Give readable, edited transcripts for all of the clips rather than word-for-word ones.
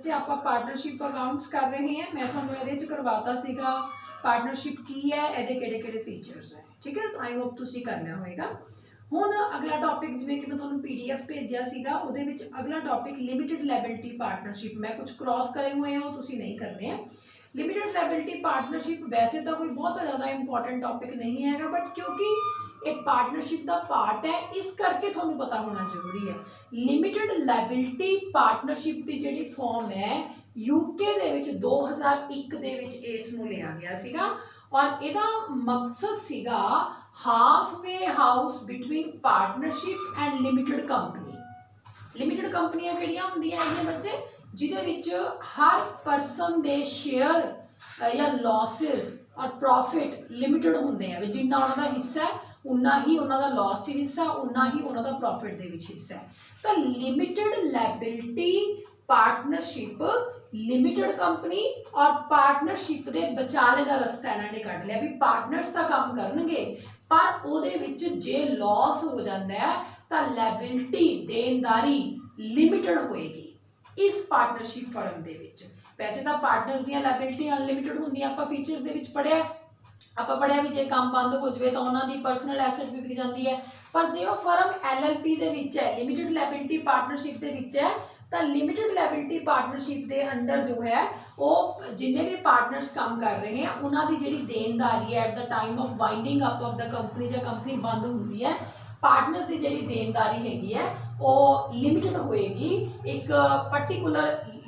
बच्चे आप partnership accounts कर रहे हैं। मैं थोड़ा ये करवाता सीगा पार्टनरशिप की है, ये किहड़े फीचर्स है, ठीक है। आई होप तुसीं कर लिया होएगा। हुण अगला टॉपिक जिवें कि मैं तुहानूं PDF भेजिया सीगा, उहदे विच अगला टॉपिक लिमिटेड लायबिलिटी पार्टनरशिप। मैं कुछ क्रॉस करे हुए हैं, तुसीं नहीं करने हैं। लिमिटेड लायबिलिटी पार्टनरशिप वैसे तो कोई बहुत ज़्यादा इंपॉर्टेंट टॉपिक नहीं है, बट क्योंकि एक पार्टनरशिप का पार्ट है, इस करके थोड़ा पता होना जरूरी है। लिमिटेड लायबिलिटी पार्टनरशिप की जिहड़ी फॉर्म है यूके दे विच 2001 दे विच इसनूं लिया गया सीगा, और इहदा मकसद सीगा half way house between partnership and limited company. Limited कंपनियां किहड़ियां हुंदियां हैं बच्चे, जिहदे विच हर परसन दे शेयर या लॉसिस और प्रॉफिट लिमिटेड होंदे हैं। जिन्ना उन्हां दा हिस्सा है उन्ना ही उन्हों का लॉस च हिस्सा, उन्ना ही उन्हों का प्रॉफिट दे विच हिस्सा है। तो limited liability partnership limited company और पार्टनरशिप के विचाले का रस्ता इन्होंने कढ़ लिया भी पार्टनर्स का काम करनगे, पर उहदे विच जे लॉस हो जाता है तो लायबिलिटी देनदारी लिमिटेड होएगी इस पार्टनरशिप फर्म दे विच। वैसे तो पार्टनर्स दी लायबिलिटी अनलिमिटेड होंदियां, आपां फीचर्स दे विच पढ़िया। आप पढ़िया भी जो काम बंद हो जाए तो उन्होंने परसनल एसेट भी बिक जाती है, पर जो फर्म LLP दे विच है, लिमिटेड लायबिलिटी पार्टनरशिप दे विच है, तो लिमिटेड लायबिलिटी पार्टनरशिप के अंडर जो है वो जिन्हें भी पार्टनर्स काम कर रहे हैं उन्होंने जी देनदारी है at the time of winding up of the company, जब कंपनी बंद होती है, पार्टनर्स की जी देनदारी हैगी है वो लिमिटेड होएगी। एक पर्टिकुलर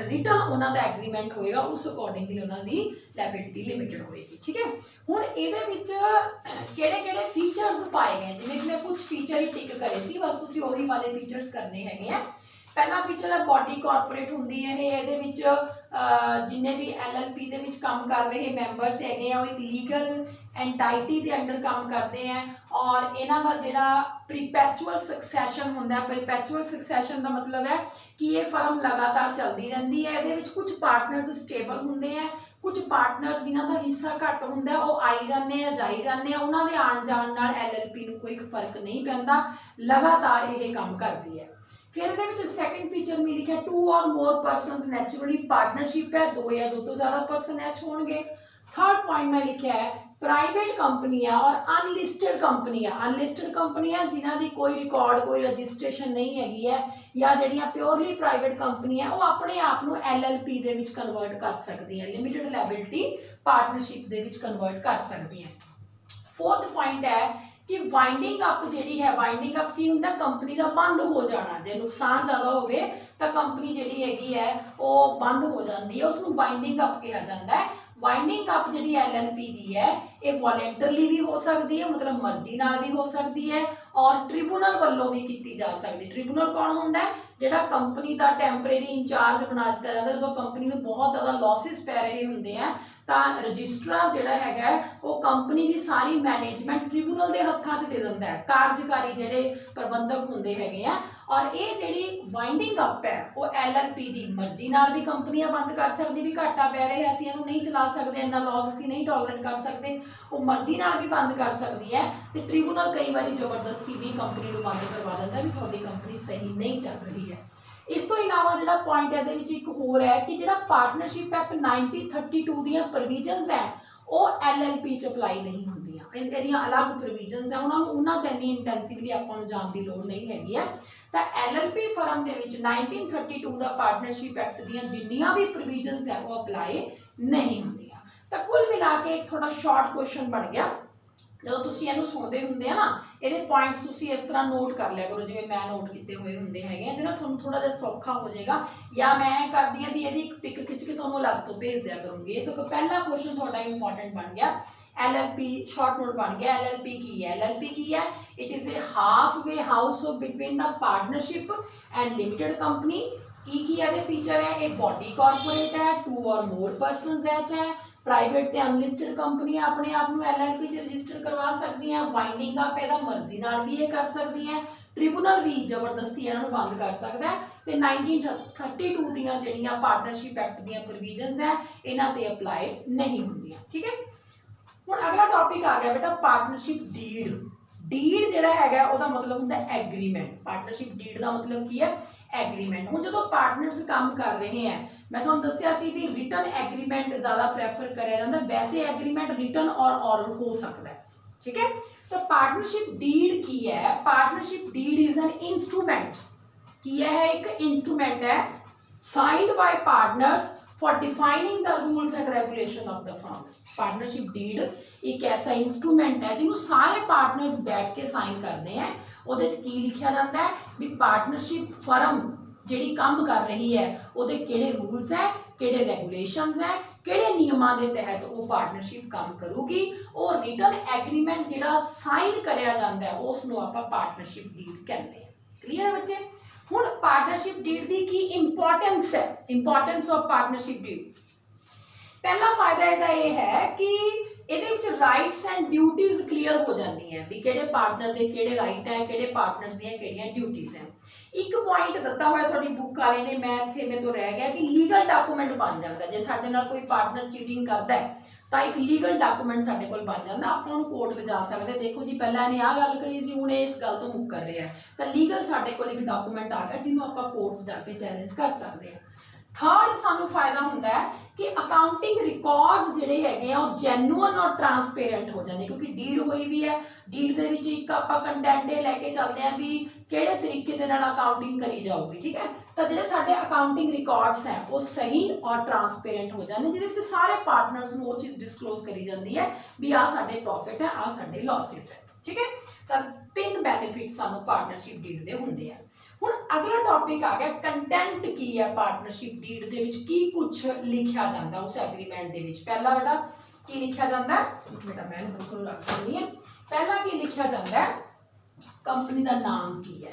रिटर्न उन्होंने एग्रीमेंट होएगा, उस अकॉर्डिंगली उन्होंने लायबिलिटी लिमिटेड होएगी, ठीक है। हुण इहदे विच किहड़े-किहड़े फीचर्स पाए गए, जिवें कि मैं कुछ फीचर ही टिक करे सी, बस तुसीं ओही वाले फीचर्स करने हैगे हैं। पहला फीचर है बॉडी कॉरपोरेट होंदी है, इहदे विच जिन्ने भी LLP दे विच काम कर रहे मैंबर्स हैगे हैं वो एक लीगल एंटाइटी के अंडर काम करते हैं, और इन्हां दा जिहड़ा प्रीपैचुअल सक्सैशन होंदा है। प्रीपैचुअल सक्सैशन का मतलब है कि ये फर्म लगातार चलती रहती है। इहदे विच कुछ पार्टनर्स स्टेबल होंदे हैं, कुछ पार्टनर्स जिन्हां दा हिस्सा घट होंदा है वो आई जाते हैं जाई जाते हैं, उन्हां दे आण जाण नाल LLP नूं कोई फर्क नहीं पैंदा, लगातार ये काम करती है। फिर ये सैकेंड फीचर में लिखा 2 और मोर परसनस नैचुरली पार्टनरशिप है, 2 या 2 तो ज़्यादा पर्सन एच होंगे। थर्ड पॉइंट में लिखा है प्राइवेट कंपनियां और अनलिस्टेड कंपनियां। अनलिस्टेड कंपनियां जिन्हां दी कोई रिकॉर्ड कोई रजिस्ट्रेशन नहीं हैगी है, या जिहड़ियां प्योरली प्राइवेट कंपनियां वो अपने आप नूं LLP दे विच कन्वर्ट कर सकती हैं, limited liability partnership they which convert कर सकती हैं। फोर्थ पॉइंट है कि वाइंडिंग अप जी है, वाइंडिंग अप की होंगे कंपनी का बंद हो जाना, जो नुकसान ज़्यादा होवे तो कंपनी जी हैगी है वो बंद हो जाती है, उसको वाइंडिंग अप कहा जाता है। वाइंडिंग अप जी LLP दी है ये वॉलेंटरली भी हो सकती है, मतलब मर्जी नाल भी हो सकती है, और ट्रिब्यूनल वालों भी की जा सकती। ट्रिब्यूनल कौन होंदा है, जिहड़ा कंपनी का टैंपरेरी इंचार्ज बना दिता जाता है जो कंपनी में बहुत ज़्यादा लॉसिस पै रहे होंगे हैं, तो रजिस्ट्रार जिहड़ा हैगा वो कंपनी की सारी मैनेजमेंट ट्रिब्यूनल के हत्थों च दे दिंदा है, कार्यकारी जिहड़े प्रबंधक होंदे हैगे हैं। और ये जिहड़ी वाइंडिंग अप है वो LLP की मर्जी नाल भी कंपनियां बंद कर सकती, भी घाटा पै रहे असीं इहनूं नहीं चला सकते, इन्ना लॉस असीं नहीं टॉलरेट कर सकते, वो मर्जी नाल भी बंद कर सकती है। तो ट्रिब्यूनल कई बार जबरदस्ती भी कंपनी को बंद करवा दिंदा भी तुहाडी कंपनी सही नहीं चल रही है। इस तो इलावा जो पॉइंट है एक होर है कि जो पार्टनरशिप एक्ट 1932 दी प्रोविजनस है वो LLP च अप्लाई नहीं होंदियां, इहदियां अलग प्रोविजनस है, उन्हां च इन्नी इंटेंसिवली आपां नूं जाण दी लोड़ नहीं हैगी है। तो LLP फर्म दे विच 1932 का पार्टनरशिप एक्ट दीयां जिन्नियां भी प्रोविजनस है वो अप्लाई नहीं होंदियां। तो कुल मिला के एक थोड़ा शॉर्ट क्वेश्चन बन गया, जो तुसीं इहनूं सुणदे हुंदे आ ना ये पॉइंट्स तुसीं इस तरह नोट कर लिया करो जिवें मैं नोट किए हुए होंदे हैगे, इहदे नाल तुहानूं थोड़ा जिहा सौखा हो जाएगा। या मैं करदी हां भी इहदी एक पिक खिच के तुहानूं अलग तो भेज दिया करूँगी। तो पहला क्वेश्चन तुहाडा इंपॉर्टेंट बन गया, LLP शॉर्ट नोट बन गया। LLP की है, LLP की है it is a half way house between the partnership and limited company. की है फीचर है, एक बॉडी कॉरपोरेट है, 2 और मोर पर्सनस है, प्राइवेट ते अनलिस्टेड कंपनियां अपने आप को LLP च रजिस्टर करवा सकती हैं, वाइंडिंग अप इहदा मर्जी नाल भी ये कर सकती हैं, ट्रिब्यूनल भी जबरदस्ती इन्हों बंद कर सकता है। तो 1932 दीयां जिहड़ियां पार्टनरशिप एक्ट दीयां प्रोविजनस है इन्हां ते अप्लाई नहीं होंदियां, ठीक है। हुण अगला टॉपिक आ गया बेटा पार्टनरशिप डीड। ਡੀਡ ਜਿਹੜਾ ਹੈਗਾ ਉਹਦਾ ਮਤਲਬ ਹੁੰਦਾ ਐਗਰੀਮੈਂਟ। ਪਾਰਟਨਰਸ਼ਿਪ ਡੀਡ ਦਾ ਮਤਲਬ ਕੀ ਹੈ? ਐਗਰੀਮੈਂਟ। ਹੁਣ ਜਦੋਂ ਪਾਰਟਨਰਸ ਕੰਮ ਕਰ ਰਹੇ ਹੈ, ਮੈਂ ਤੁਹਾਨੂੰ ਦੱਸਿਆ ਸੀ ਵੀ ਰਿਟਨ ਐਗਰੀਮੈਂਟ ਜ਼ਿਆਦਾ ਪ੍ਰੈਫਰ ਕਰਿਆ ਜਾਂਦਾ, ਵੈਸੇ ਐਗਰੀਮੈਂਟ ਰਿਟਨ ਔਰ ਔਰਲ ਹੋ ਸਕਦਾ ਹੈ, ठीक है। तो पार्टनरशिप डीड की है, partnership deed is an instrument, किया है एक इंस्ट्रूमेंट है signed by partners for defining the rules and regulation of the firm. Partnership deed एक ऐसा इंस्ट्रूमेंट है जिन्होंने सारे पार्टनर्स बैठ के साइन करते हैं। ਉਹਦੇ ਚ ਕੀ ਲਿਖਿਆ ਜਾਂਦਾ ਹੈ ਵੀ ਪਾਰਟਨਰਸ਼ਿਪ ਫਰਮ ਜਿਹੜੀ ਕੰਮ ਕਰ ਰਹੀ ਹੈ ਉਹਦੇ ਕਿਹੜੇ ਰੂਲਸ ਹੈ, ਕਿਹੜੇ ਰੈਗੂਲੇਸ਼ਨਸ ਹੈ, ਕਿਹੜੇ ਨਿਯਮਾਂ ਦੇ ਤਹਿਤ ਉਹ ਪਾਰਟਨਰਸ਼ਿਪ ਕੰਮ ਕਰੂਗੀ। ਉਹ ਰਿਟਨ ਐਗਰੀਮੈਂਟ ਜਿਹੜਾ ਸਾਈਨ ਕਰਿਆ ਜਾਂਦਾ ਹੈ ਉਸ ਨੂੰ ਆਪਾਂ ਪਾਰਟਨਰਸ਼ਿਪ ਡੀਡ ਕਹਿੰਦੇ ਹਾਂ। ਕਲੀਅਰ ਹੈ ਬੱਚੇ? ਹੁਣ ਪਾਰਟਨਰਸ਼ਿਪ ਡੀਡ ਦੀ ਕੀ ਇੰਪੋਰਟੈਂਸ ਹੈ? ਇੰਪੋਰਟੈਂਸ ਆਫ ਪਾਰਟਨਰਸ਼ਿਪ ਡੀਡ, ਪਹਿਲਾ ਫਾਇਦਾ ਇਹਦਾ ਇਹ ਹੈ ਕਿ ਇਹਦੇ ਵਿੱਚ ਰਾਈਟਸ ਐਂਡ ਡਿਊਟੀਜ਼ ਕਲੀਅਰ ਹੋ ਜਾਂਦੀਆਂ ਵੀ ਕਿਹੜੇ ਪਾਰਟਨਰ ਦੇ ਕਿਹੜੇ ਰਾਈਟ ਹੈ, ਕਿਹੜੇ ਪਾਰਟਨਰਸ ਦੀਆਂ ਕਿਹੜੀਆਂ ਡਿਊਟੀਜ਼ ਹੈ। ਇੱਕ ਪੁਆਇੰਟ ਦਿੱਤਾ ਹੋਇਆ ਤੁਹਾਡੀ ਬੁੱਕ ਵਾਲੇ ਨੇ, ਮੈਂ ਇੱਥੇ ਮੇਰੇ ਤੋਂ ਰਹਿ ਗਿਆ, ਕਿ ਲੀਗਲ ਡਾਕੂਮੈਂਟ ਬਣ ਜਾਂਦਾ। ਜੇ ਸਾਡੇ ਨਾਲ ਕੋਈ ਪਾਰਟਨਰ ਚੀਟਿੰਗ ਕਰਦਾ ਹੈ ਤਾਂ ਇੱਕ ਲੀਗਲ ਡਾਕੂਮੈਂਟ ਸਾਡੇ ਕੋਲ ਬਣ ਜਾਂਦਾ, ਆਪਾਂ ਉਹਨੂੰ ਕੋਰਟ ਲਿਜਾ ਸਕਦੇ। ਦੇਖੋ ਜੀ ਪਹਿਲਾਂ ਇਹਨੇ ਆਹ ਗੱਲ ਕਰੀ ਸੀ, ਹੁਣ ਇਹ ਇਸ ਗੱਲ ਤੋਂ ਮੁੱਕਰ ਰਿਹਾ ਹੈ, ਤਾਂ ਲੀਗਲ ਸਾਡੇ ਕੋਲ ਇੱਕ ਡਾਕੂਮੈਂਟ ਆ ਗਿਆ ਜਿਹਨੂੰ ਆਪਾਂ ਕੋਰਟ 'ਚ ਜਾ ਕੇ ਚੈਲੰਜ ਕਰ ਸਕਦੇ ਹਾਂ। ਥਰਡ ਸਾਨੂੰ ਫਾਇਦਾ ਹੁੰਦਾ ਹੈ ਕਿ ਅਕਾਊਂਟਿੰਗ ਰਿਕਾਰਡਸ ਜਿਹੜੇ ਹੈਗੇ ਆ ਉਹ ਜੈਨੂਅਨ ਔਰ ਟਰਾਂਸਪੇਰੈਂਟ ਹੋ ਜਾਂਦੇ, ਕਿਉਂਕਿ ਡੀਡ ਹੋਈ ਵੀ ਹੈ। ਡੀਡ ਦੇ ਵਿੱਚ ਇੱਕ ਆਪਾਂ ਕੰਟੈਂਟ ਇਹ ਲੈ ਕੇ ਚੱਲਦੇ ਆ ਵੀ ਕਿਹੜੇ ਤਰੀਕੇ ਦੇ ਨਾਲ ਅਕਾਊਂਟਿੰਗ ਕਰੀ ਜਾਊਗੀ, ਠੀਕ ਹੈ। ਤਾਂ ਜਿਹੜੇ ਸਾਡੇ ਅਕਾਊਂਟਿੰਗ ਰਿਕਾਰਡਸ ਹੈ ਉਹ ਸਹੀ ਔਰ ਟਰਾਂਸਪੇਰੈਂਟ ਹੋ ਜਾਂਦੇ, ਜਿਹਦੇ ਵਿੱਚ ਸਾਰੇ ਪਾਰਟਨਰਸ ਨੂੰ ਉਹ ਚੀਜ਼ ਡਿਸਕਲੋਜ਼ ਕਰੀ ਜਾਂਦੀ ਹੈ ਵੀ ਆਹ ਸਾਡੇ ਪ੍ਰੋਫਿਟ ਹੈ, ਆਹ ਸਾਡੇ ਲੌਸਿਸ ਹੈ, ਠੀਕ ਹੈ। ਤਾਂ ਤਿੰਨ ਬੈਨੀਫਿਟ ਸਾਨੂੰ ਪਾਰਟਨਰਸ਼ਿਪ ਡੀਡ ਦੇ ਹੁੰਦੇ ਆ। ਹੁਣ ਅਗਲਾ ਟੌਪਿਕ ਆ ਗਿਆ ਕੰਟੈਂਟ ਕੀ ਹੈ ਪਾਰਟਨਰਸ਼ਿਪ ਡੀਡ ਦੇ ਵਿੱਚ, ਕੀ ਕੁਝ ਲਿਖਿਆ ਜਾਂਦਾ ਉਸ ਐਗਰੀਮੈਂਟ ਦੇ ਵਿੱਚ। ਪਹਿਲਾ ਬੇਟਾ ਕੀ ਲਿਖਿਆ ਜਾਂਦਾ ਹੈ, ਬੇਟਾ ਮੈਂ ਬੁੱਕ ਨੂੰ ਰੱਖ ਦਿੰਦੀ ਹਾਂ। ਪਹਿਲਾ ਕੀ ਲਿਖਿਆ ਜਾਂਦਾ ਹੈ, ਕੰਪਨੀ ਦਾ ਨਾਮ ਕੀ ਹੈ,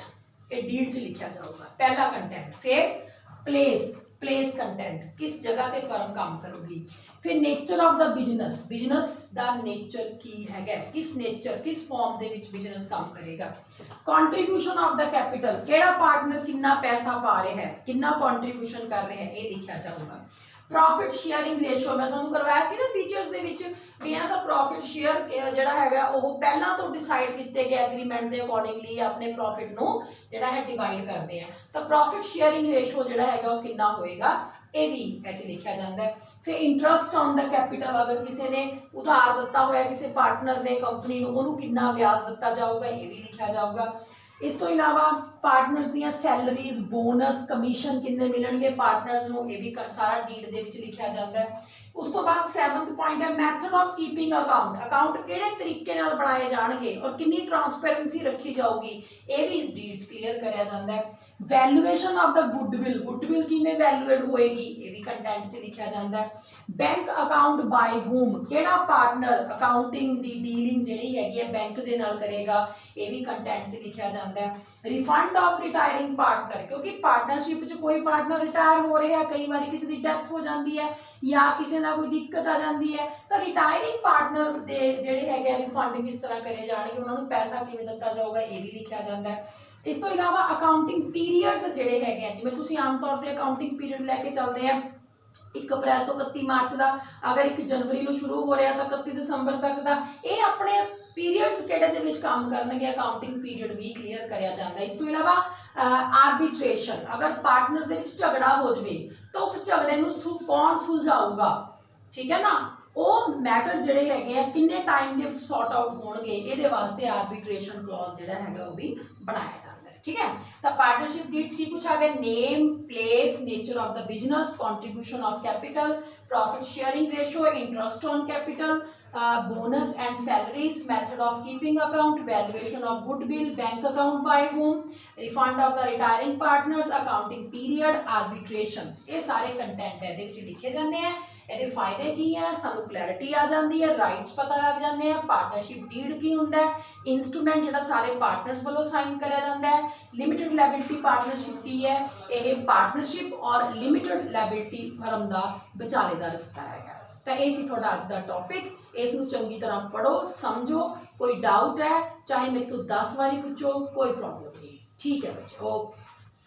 ਇਹ ਡੀਡ 'ਚ ਲਿਖਿਆ ਜਾਊਗਾ, ਪਹਿਲਾ ਕੰਟੈਂਟ। ਫਿਰ प्लेस कंटेंट, किस जगह ते फर्म काम करूगी। फिर nature of the business, business दा नेचर की है, किस नेचर किस फॉर्म दे विच बिजनेस काम करेगा। कंट्रीब्यूशन ऑफ द कैपिटल, केड़ा पार्टनर कितना पैसा पा रहा है, कितना कंट्रीब्यूशन कर रहे हैं, ये लिखा जाऊगा। प्रॉफिट शेयरिंग रेशो मैं तुहानू करवाया सी ना फीचर्स दे विच भी इन्हां दा प्रॉफिट शेयर जिहड़ा हैगा ओह पहलां तो डिसाइड किए गए एग्रीमेंट के अकॉर्डिंगली अपने प्रॉफिट नू जिहड़ा है डिवाइड करते हैं। तो प्रॉफिट शेयरिंग रेशो जिहड़ा हैगा ओह कितना होएगा, ये भी इह लिखा जाता है। फिर इंटरस्ट ऑन द कैपिटल, अगर किसी ने उधार दिता होया किसी पार्टनर ने कंपनी नू ओहनू कितना ब्याज दिता जाऊगा, ये भी लिखा जाऊगा। इस तो इलावा पार्टनर्स दियां सैलरीज, बोनस, कमीशन कितने मिलणगे पार्टनर्स नू, ये भी सारा डीड दे विच लिखा जाता है। उस तो बाद 7th पॉइंट है method of keeping account, account किहड़े तरीके नाल बनाए जाणगे और कितनी ट्रांसपेरेंसी रखी जाऊगी, ये भी इस डीड क्लीयर करया जाता है। Valuation of the goodwill, goodwill किवें वैल्यूएट होएगी, ये भी कंटेंट च लिखा जाता है। बैंक अकाउंट बाय होम, केड़ा पार्टनर अकाउंटिंग दी डीलिंग जिहड़ी हैगी है बैंक दे नाल करेगा, ये भी कंटेंट च लिखा जाता है। रिफंड ऑफ रिटायरिंग पार्टनर, क्योंकि पार्टनरशिप च कोई पार्टनर रिटायर हो रहा है, कई बार किसी की डेथ हो जाती है या किसी ना कोई दिक्कत आ जाती है, तो रिटायरिंग पार्टनर दे जिहड़े हैगे रिफंड किस तरह करे जाणगे, उन्होंने पैसा किवें दिता जाऊगा, ये भी लिखा जाता है। इस तो इलावा अकाउंटिंग पीरीयड्स जिहड़े हैगे जिवें तुसीं आम तौर पर अकाउंटिंग पीरीयड लैके चलते हैं 1 अप्रैल तो 31 मार्च का, अगर 1 जनवरी को शुरू हो रहा तो 31 दिसंबर तक का, ये अपने पीरीयड्स किहड़े दे विच काम करनगे, अकाउंटिंग पीरीयड भी क्लीयर करया जाता है। इस तो इलावा आर्बिट्रेशन, अगर पार्टनर्स दे विच झगड़ा हो जाए तो उस झगड़े नूं कौन सुलझाऊगा, ठीक है ना, वो मैटर जिहड़े हैगे किन्ने टाइम दे विच सॉर्ट आउट होणगे, इहदे वास्ते आर्बिट्रेशन क्लॉज जिहड़ा हैगा वो भी बनाया जाता है, ठीक है। तो पार्टनरशिप डीड्स की कुछ आ गए, name, place, nature of the business, contribution of capital, profit sharing ratio, interest on capital, bonus and salaries, method of keeping account, valuation of goodwill, bank account by home, refund of the retiring partners, accounting period, arbitrations, ये सारे content है लिखे जाते हैं। ਇਹਦੇ फायदे की है, सानू क्लैरिटी आ जाती है, राइट्स पता लग जाते हैं, पार्टनरशिप डीड की होंगे, इंस्ट्रूमेंट जो सारे पार्टनर्स वालों साइन कराया जाता है। लिमिटेड लैबिलिटी पार्टनरशिप की है, यह पार्टनरशिप और लिमिटेड लैबिलिटी फर्म का विचाले का रस्ता है। तो ये सी थोड़ा अज का टॉपिक, इसनूं चंगी तरह पढ़ो, समझो, कोई डाउट है चाहे मेरे तो 10 बारी पूछो, कोई प्रॉब्लम नहीं, ठीक है बच्चे, ओके।